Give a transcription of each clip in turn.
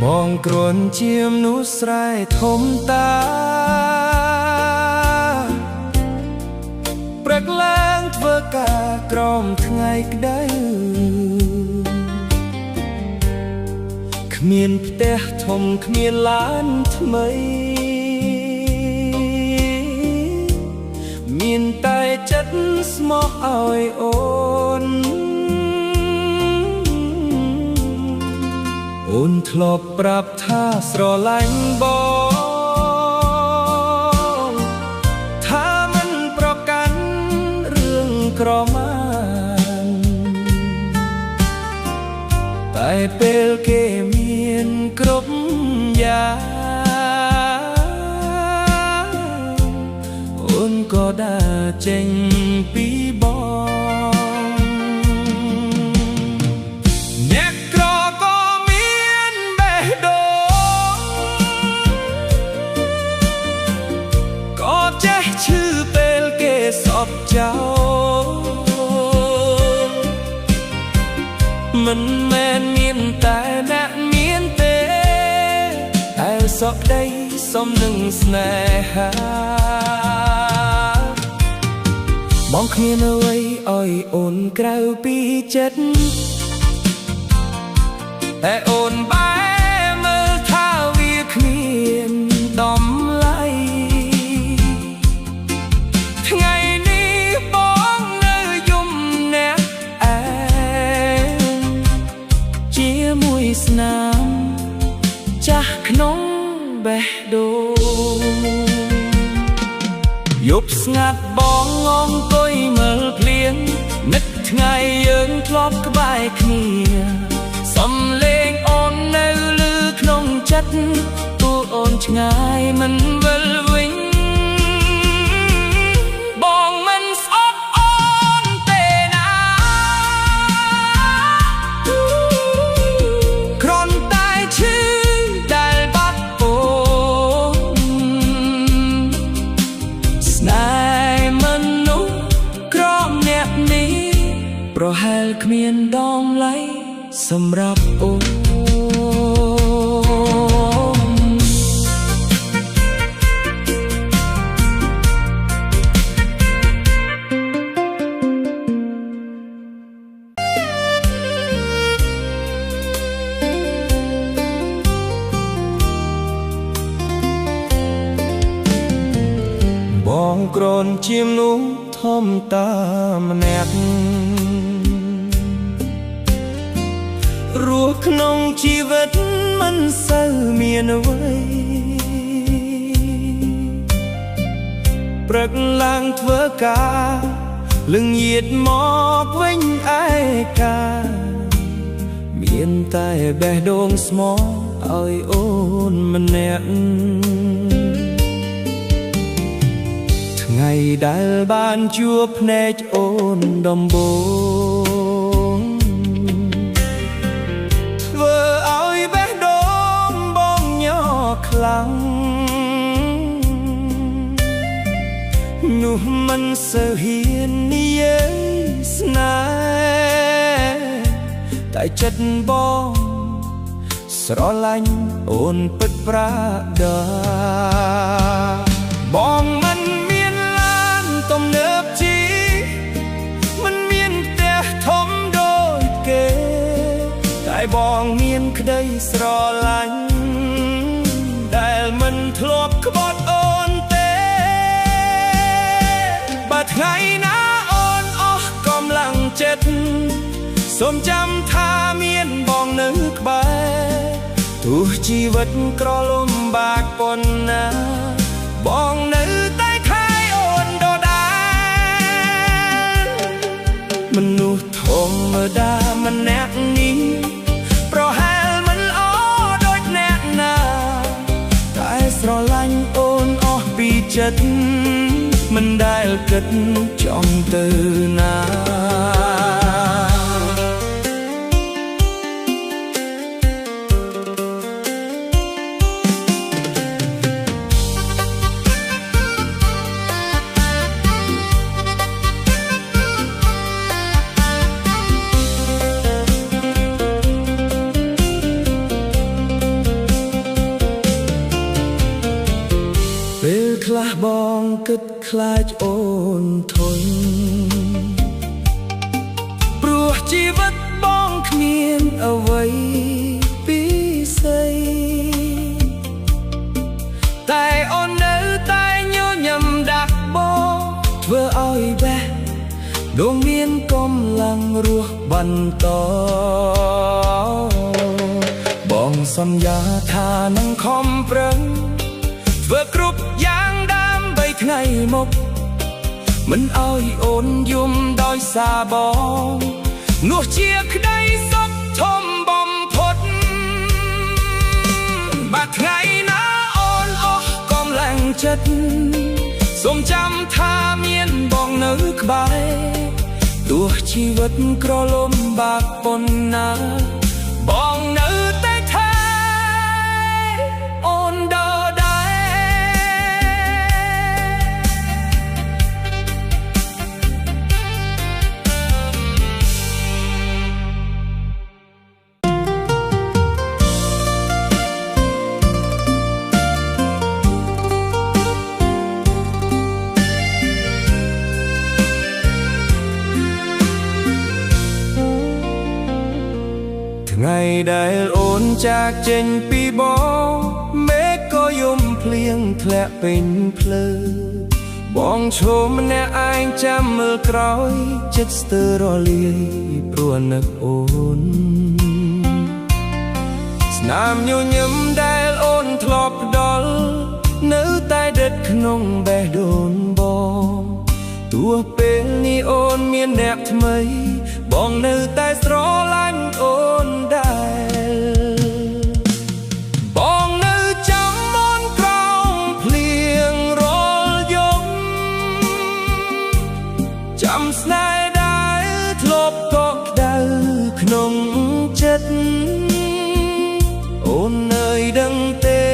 បងគ្រាន់ជាមនុស្សស្រែធំតាព្រឹកឡើងធ្វើការក្រោមថ្ងៃក្តៅគ្មានផ្ទះធំគ្មានឡានថ្មីមានតែចិត្តស្មោះឲ្យអូនអូនធ្លាប់ប្រាប់ថាស្រឡាញ់បងថាមិនប្រកាន់រឿងក្រមានតែពេលគេមានគ្រប់យ៉ាងអូនក៏ដើរចេញពីបងអ្នកក្រក៏មានបេះដូងក៏ចេះឈឺពេលគេសពចោលមិនមែនមានតែអ្នកមានទេតែសក្តីសមនឹងស្នេហាបងគ្មានអ្វីឲ្យអូនក្រៅពីចិត្តតែអូនបែរមើលថាវាគ្មានតម្លៃថ្ងៃនេះបងនៅយំអ្នកឯងជាមួយស្នាមចាស់ក្នុងបេះដូងយប់ស្ងាត់បងអង្គុយមើលភ្លៀងនឹកថ្ងៃយើងធ្លាប់ក្បែរគ្នាសំលេងអូននៅឮក្នុងចិត្តទូលអូនឆ្ងាយមិនវិលវិញបងមិនស្អប់អូនទេណាគ្រាន់តែឈឺដែលបាត់អូនស្នេហ៍មនុស្សក្រមអ្នកនេះប្រហែលគ្មានតម្លៃសម្រាប់អូនបងគ្រាន់ជាមនុស្សធំតាម្នាក់រស់ក្នុងជីវិតមិនសូវមានអ្វីព្រឹកឡើងធ្វើការលឹងញាតមកវិញឯកាមានតែបេះដូងស្មោះឲ្យអូនម្នាក់ថ្ងៃដែលបានជួបភ្នែកអូនដំបូងធ្វើឲ្យបេះដូងបងញ័រខ្លាំងនោះមិនសូវហ៊ាននិយាយស្នេហ៍តែចិត្តបងស្រឡាញ់អូនពិតប្រាដាបងមិនមានឡានទំនើបជីមិនមានផ្ទះធំដូចគេតែបងមានក្តីស្រឡាញ់ដែលមិនធ្លាប់ក្បត់អូនទេបើថ្ងៃណាអូនអស់កម្លាំងចិត្តសូមចាំថាមានបងនៅក្បែរទោះជីវិតក្រលំបាកប៉ុណ្ណាបងនៅតែខែអូនដដែលមនុស្សធម្មតាម្នាក់នេះប្រហែលមិនល្អដូចអ្នកណាតែស្រឡាញ់អូនអស់ពីចិត្តមិនដែលគិតចង់ទៅណា គិតខ្លាចអូនធន់ព្រោះជីវិតបងគ្មានអ្វីពិសេសតែអូននៅតែញញឹមដាក់បងធ្វើឲ្យបេះដួងមានកម្លាំងរស់បន្តបងសន្យាថានឹងខំប្រឹងធ្វើគ្រប់យ៉ាងដើម្បីថ្ងៃមុខមិនឲ្យអូនយំដោយសារបងនោះជាក្តីសុខធំបំផុតបាត់ថ្ងៃណាអូនអស់កម្លាំងចិត្តសូមចាំថាមានបងនៅក្បែរទោះជីវិតក្រលំបាកប៉ុណ្ណាបងនៅតែថែអូនដល់ដែរថ្ងៃដែលអូនចាកចេញពីបងមេឃក៏យំភ្លៀងធ្លាក់ពេញភ្លើបងឈរម្នាក់ឯងចាំមើលក្រោយចិត្តស្ទើររលាយព្រោះនឹកអូនស្នាមញញឹមដែលអូនធ្លាប់ផ្ដល់នៅតែដិតក្នុងបេះដូងបងទោះពេលនេះអូនមានអ្នកថ្មីបងនៅតែស្រឡាញ់អូនដែរបងនៅចាំអូនក្រោមភ្លៀងរាល់យប់ចាំស្នេហ៍ដែលធ្លាប់កក់ក្ដៅក្នុងចិត្តអូននៅដឹងទេ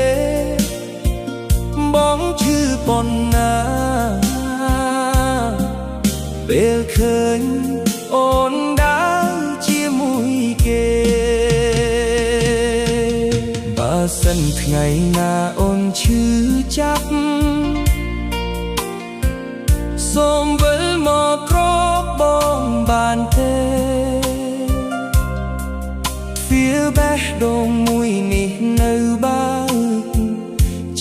បងឈឺប៉ុណ្ណាពេលឃើញអូនដើរជាមួយគេបើសិនថ្ងៃណាអូនឈឺចាប់សូមវិលមកក្រកបងបានទេទ្វារបេះដូងមួយនេះនៅបើក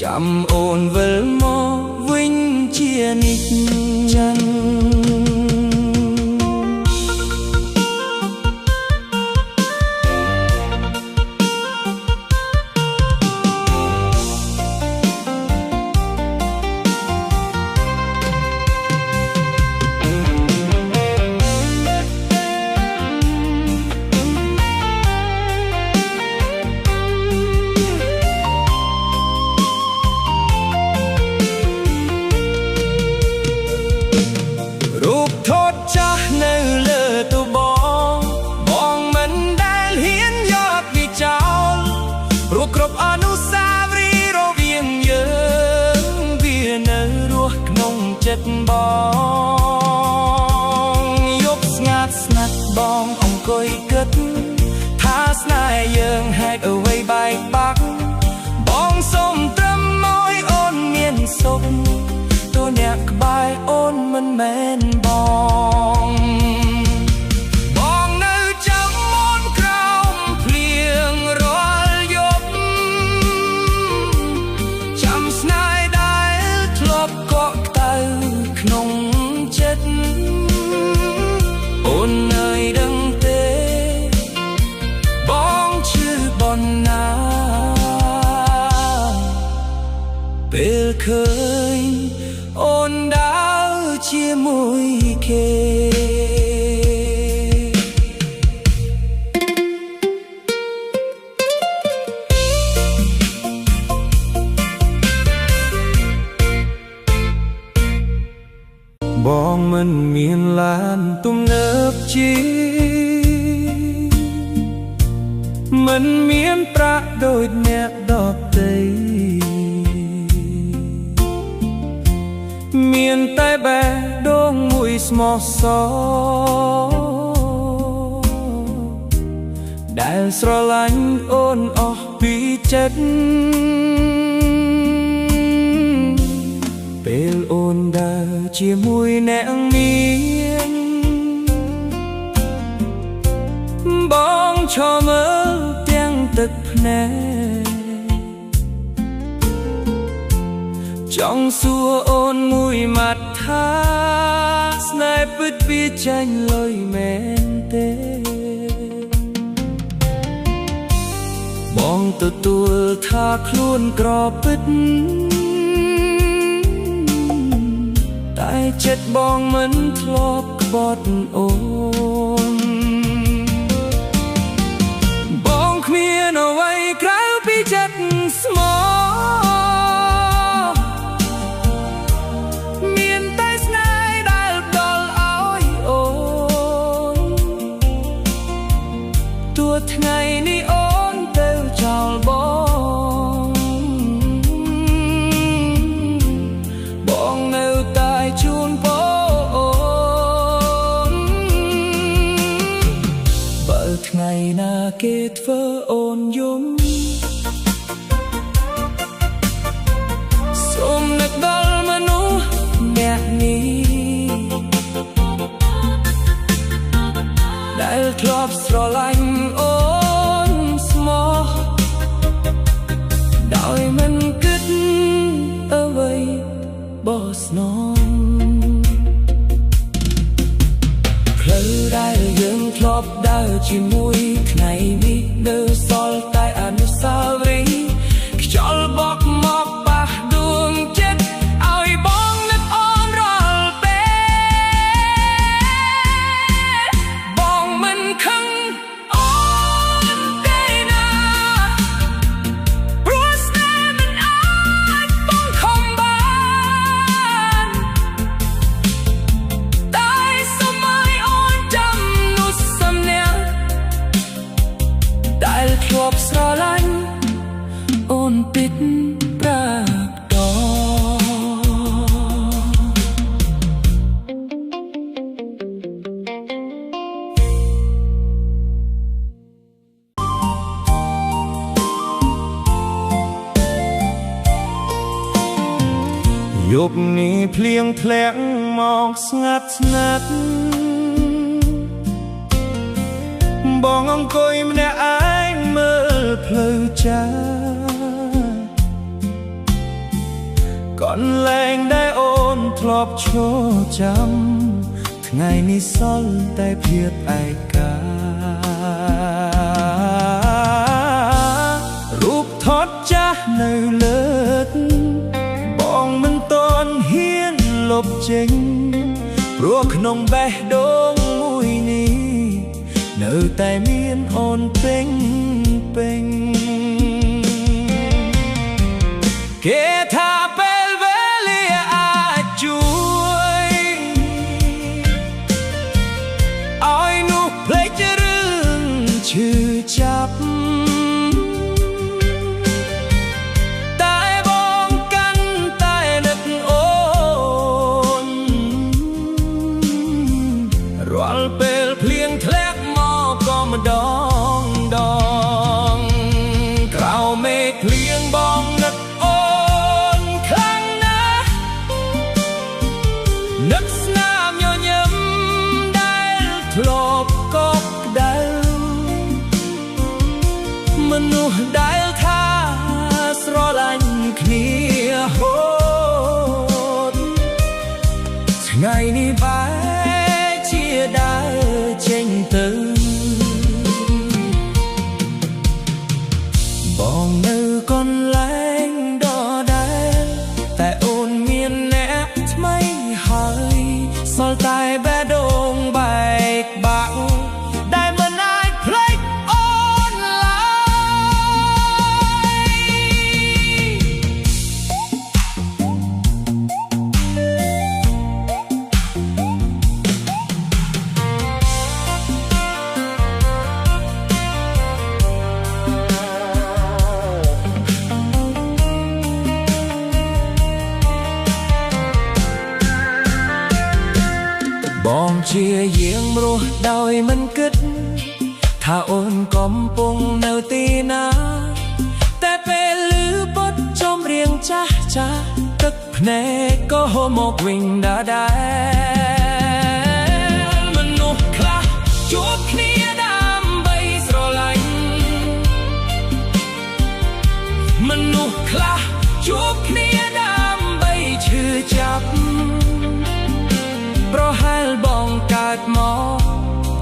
ចាំអូនវិលមកវិញជានិច្ចចឹងគ្រប់អនុស្សាវរីយ៍រវាងយើងវានៅរស់ក្នុងចិត្តបងយប់ស្ងាត់ស្ងាត់បងអង្គុយគិតថាស្នេហ៍យើងហេតុអ្វីបែកបាក់បងសូមត្រឹមឲ្យអូនមានសុខទោះអ្នកក្បែរអូនមិនមែនបងពេលឃើញអូនដើរជាមួយគេបងមិនមានឡានទំនើបជាមិនមានប្រាក់ដូចអ្នកដទៃមានតែបេះដូងមួយស្មោះសរដែលស្រឡាញ់អូនអស់ពីចិត្តពេល អូនដើរជាមួយអ្នកមានបងឈរមើលទាំងទឹកភ្នែកចង់សួរអូនមួយម៉ាត់ថាស្នេហ៍ពិតវាចាញ់លុយមែនទេបងទទួលថាខ្លួនក្រពិតតែចិត្តបងមិនធ្លាប់ក្បត់អូនបងគ្មានអ្វីក្រៅពីចិត្តស្មោះមានតែស្នេហ៍ដែលផ្ដល់ឲ្យអូនទោះថ្ងៃនេះអូនទៅចោលបងនៅតែជូនពរអូនបើថ្ងៃណាគេធ្វើអូនយំសូមនឹកដល់មនុស្សអ្នកនេះដែលធ្លាប់ស្រឡាញ់អូនស្មោះដោយមិនគិតអ្វីបោះស្នងផ្លូវដែលយើងធ្លាប់ដើរជាមួយថ្ងៃនេះនៅសល់តែអនុស្សាវរីយ៍ខ្យល់បក់មកប៉ះដួងចិត្តឲ្យបងនឹកអូនរាល់ពេលបងមិនខឹងអូនទេណាព្រោះស្នេហ៍មិនអាចបងខំបានតែសូមឲ្យអូនចាំនោះសំណាងដែលធ្លាប់ស្រឡាញ់អូនពិតប្រាប់តយប់នេះភ្លៀងធ្លាក់មកស្ងាត់ស្ងាត់បងអង្គុយម្នាក់ឯងមើលផ្លូវចាស់កន្លែងដែលអូនធ្លាប់ឈរចាំថ្ងៃនេះសល់តែភាពឯការូបថតចាស់នៅលើកបងមិនទាន់ហ៊ានលុបចេញព្រោះក្នុងបេះដូងមួយនេះនៅតែមានអូនពេញគេថាពេលវេលាអាចជួយឲ្យនោះភ្លេចរឿងឈឺចាប់តែបងកាន់តែនឹកអូនរាល់ពេលភ្លៀងធ្លាក់មកក៏ម្ដងក្រៅមេឃភ្លៀងបងនឹកអូនខ្លាំងណាស់នឹកស្នាមញញឹមដែលធ្លាប់កប់ក្ដៅមនុស្សដែលថាស្រឡាញ់គ្នាហូតថ្ងៃនេះបែរជាដើរចេញទៅបងនៅកន្លែងដដែលតែអូនមានអ្នកថ្មីហើយសល់តែបេះដូងបែកបាក់ដែលមិនអាចភ្លេចអូនឡើយបងជាយាងរស់ដោយមិនគិតថាអូនកំពុងនៅទីណាតែពេលឮបទចម្រៀងចាស់ទឹកភ្ ភ្នែកក៏ហូរមកវិញដដែលមនុស្សខ្លះជួបគ្នាដើម្បីស្រឡាញ់មនុស្សខ្លះជួបគ្នាដើម្បីឈឺចាប់ប្រហែលបងកើតមក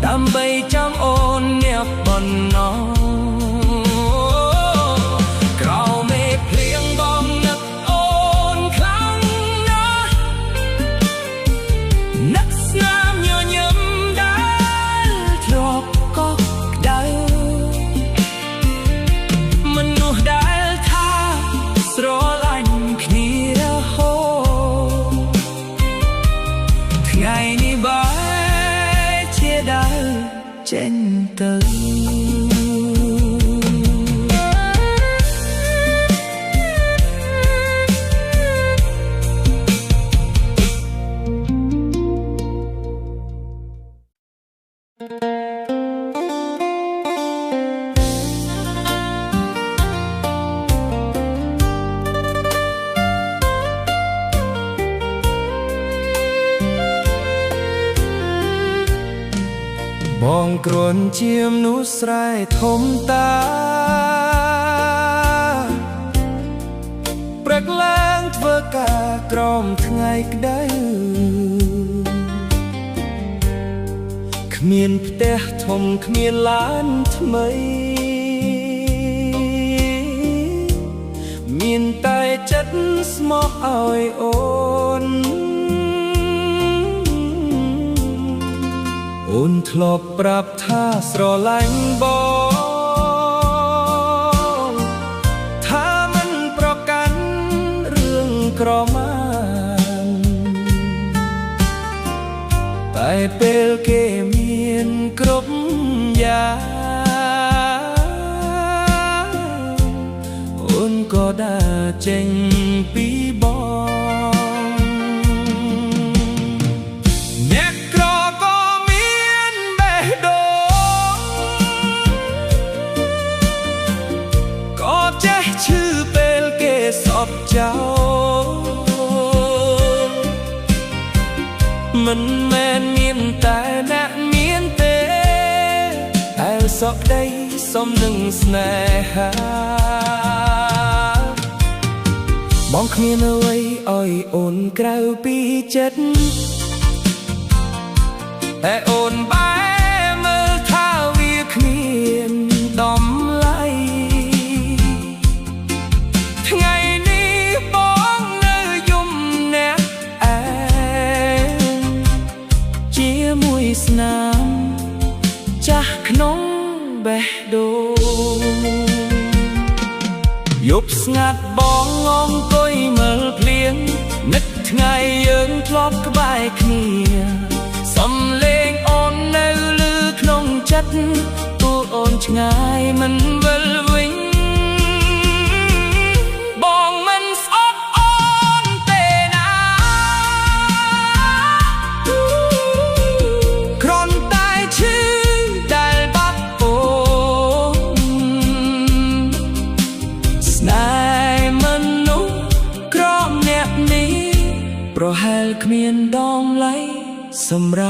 ដើម្បីចង់អូនអ្នកប៉ុណ្ណោះក្រោមមេភ្លៀងបងនឹកអូនខ្លាំងណាស់នឹកស្នាមញញឹមដែលធ្លាប់កក់ក្ដៅមនុស្សដែលថាស្រឡាញ់គ្នារហូតថ្ងៃនេះបែរជាដើរចេញទៅបងគ្រាន់ជាមនុស្សស្រែធំតាព្រឹកឡើងធ្វើការក្រោមថ្ងៃក្ដៅគ្មានផ្ទះធំគ្មានឡានថ្មីមានតែចិត្តស្មោះឲ្យអូនអូនធ្លាប់ប្រាប់ថាស្រឡាញ់បងថាមិនប្រកាន់រឿងក្រមានតែពេលគេមានគ្រប់យ៉ាងអូនក៏ដើរចេញពីបងឈឺពេលគេសពចោលមិនមែនមានតែអ្នកមានទេតែសពដីសុំនឹងស្នេហាបងគ្មានអ្វីឲ្យអូនក្រៅពីចិត្តតែអូនបែរមើលថាវាគ្មានតម្លៃថ្ងៃនេះបងនៅយំអ្នកឯងជាមួយស្នាមចាស់ក្នុងបេះដូងយប់ស្ងាត់បងអង្គុយមើលភ្លៀងនឹកថ្ងៃយើងធ្លាប់ក្បែរគ្នាសំឡេងអូននៅឮក្នុងចិត្តទូលអូនឆ្ងាយមិនវិលវិញប្រហែលគ្មានដងឡៃសម្រាប់